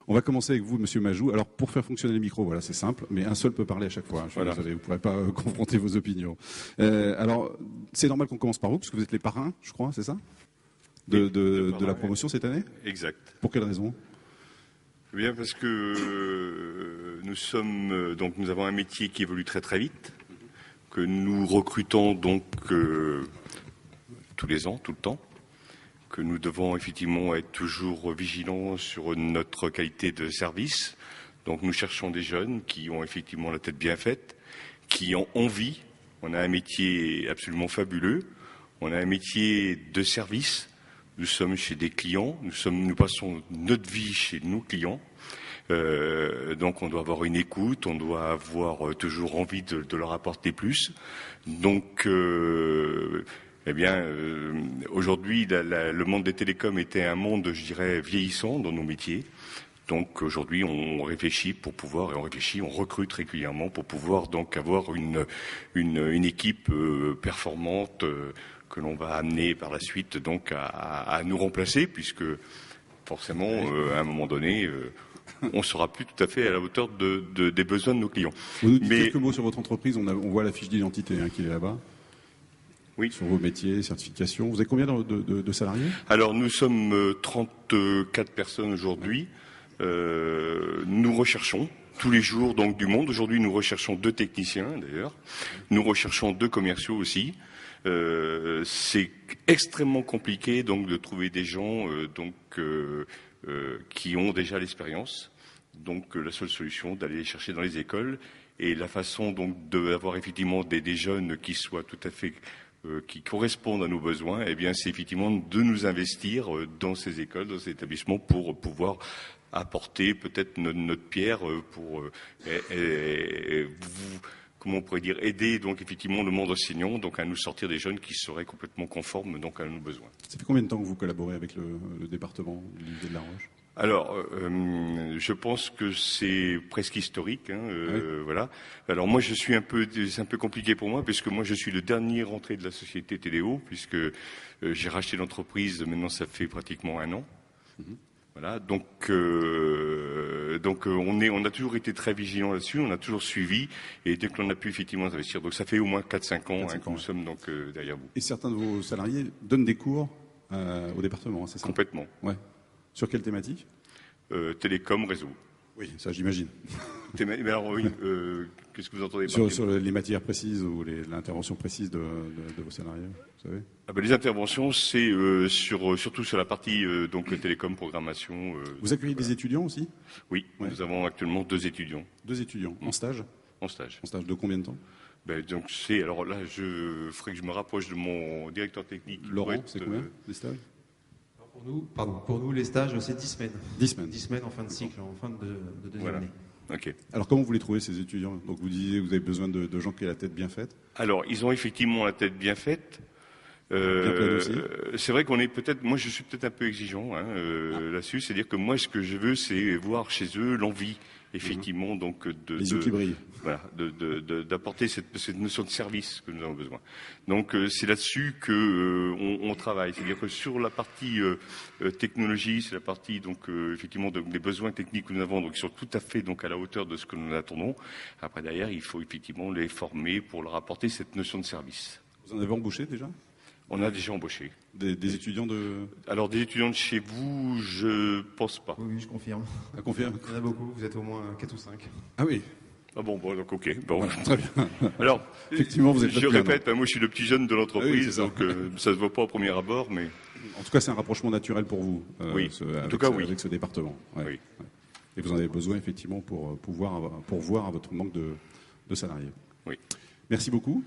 On va commencer avec vous, Monsieur Majou. Alors, pour faire fonctionner le micro, voilà, c'est simple, mais un seul peut parler à chache fois. Je suis désolé, vous ne pourrez pas confronter vos opinions. Alors, c'est normal qu'on commence par vous, parce que vous êtes les parrains, je crois, c'est ça, de la promotion cette année. Exact. Pour quelle raison? Eh bien, parce que nous avons un métier qui évolue très très vite, que nous recrutons donc tous les ans, tout le temps, que nous devons effectivement être toujours vigilants sur notre qualité de service. Donc nous cherchons des jeunes qui ont effectivement la tête bien faite, qui ont envie. On a un métier absolument fabuleux, on a un métier de service. Nous sommes chez des clients, nous passons notre vie chez nos clients. Donc on doit avoir une écoute, on doit avoir toujours envie de leur apporter plus. Donc aujourd'hui, le monde des télécoms était un monde, je dirais, vieillissant dans nos métiers. Donc aujourd'hui, on réfléchit pour pouvoir, on recrute régulièrement pour pouvoir donc avoir une équipe performante que l'on va amener par la suite donc à nous remplacer, puisque forcément, à un moment donné, on sera plus tout à fait à la hauteur des besoins de nos clients. Vous nous dites quelques mots sur votre entreprise. On voit la fiche d'identité qui est là-bas. Oui. Sur vos métiers, certifications. Vous avez combien de salariés? Alors nous sommes 34 personnes aujourd'hui. Nous recherchons tous les jours donc du monde. Aujourd'hui, nous recherchons 2 techniciens d'ailleurs. Nous recherchons 2 commerciaux aussi. C'est extrêmement compliqué donc de trouver des gens qui ont déjà l'expérience. Donc la seule solution d'aller les chercher dans les écoles, et la façon donc d'avoir effectivement des jeunes qui soient tout à fait qui correspondent à nos besoins, eh bien c'est effectivement de nous investir dans ces écoles, dans ces établissements pour pouvoir apporter peut-être notre pierre pour comment on pourrait dire, aider donc effectivement le monde enseignant donc à nous sortir des jeunes qui seraient complètement conformes donc à nos besoins. Ça fait combien de temps que vous collaborez avec le département de l'Université de La Roche? Alors, je pense que c'est presque historique. Oui. Voilà. Alors moi, c'est un peu compliqué pour moi, puisque moi, je suis le dernier rentré de la société Téléo, puisque j'ai racheté l'entreprise. Maintenant, ça fait pratiquement 1 an. Mm-hmm. Voilà. Donc, on a toujours été très vigilants là-dessus. On a toujours suivi, et dès que l'on a pu effectivement investir. Donc, ça fait au moins 4-5 ans que nous sommes donc derrière vous. Et certains de vos salariés donnent des cours au département, c'est ça? Complètement. Ouais. Sur quelle thématique? Télécom, réseau. Oui, ça j'imagine. Mais alors oui, qu'est-ce que vous entendez sur les matières précises ou l'intervention précise de vos salariés, vous savez? Les interventions, c'est surtout sur la partie donc télécom, programmation. Vous accueillez des étudiants aussi? Oui, ouais. Nous avons actuellement 2 étudiants. 2 étudiants en stage? En stage de combien de temps? Donc alors là, je ferai que je me rapproche de mon directeur technique. Laurent, c'est combien les stages? Pour nous, les stages, c'est 10 semaines. 10 semaines. 10 semaines en fin de cycle, en fin de deuxième année. Okay. Alors, comment vous les trouvez, ces étudiants? Donc, vous disiez que vous avez besoin de gens qui aient la tête bien faite. Alors, ils ont effectivement la tête bien faite. C'est vrai qu'on est peut-être, moi je suis peut-être un peu exigeant là-dessus, c'est-à-dire que moi ce que je veux c'est voir chez eux l'envie effectivement donc les yeux qui brillent. Voilà, d'apporter cette notion de service que nous avons besoin. Donc c'est là-dessus que on travaille, c'est-à-dire que sur la partie technologie, c'est la partie donc effectivement des besoins techniques que nous avons, donc qui sont tout à fait donc à la hauteur de ce que nous attendons. Après derrière, il faut effectivement les former pour leur apporter cette notion de service. Vous en avez embauché déjà? On a déjà embauché. Des étudiants de... Alors, des étudiants de chez vous, je pense pas. Oui, je confirme. Ah, confirme. Il y en a beaucoup, vous êtes au moins 4 ou 5. Ah oui. Ah bon, donc ok. Bon. Voilà, très bien. Alors, effectivement, vous êtes je répète, moi je suis le petit jeune de l'entreprise, ah oui, donc ça se voit pas au premier abord, mais... En tout cas, c'est un rapprochement naturel pour vous. Oui, en tout cas, oui. Avec ce département. Ouais. Oui. Et vous en avez besoin, effectivement, pour voir à votre manque de salariés. Oui. Merci beaucoup.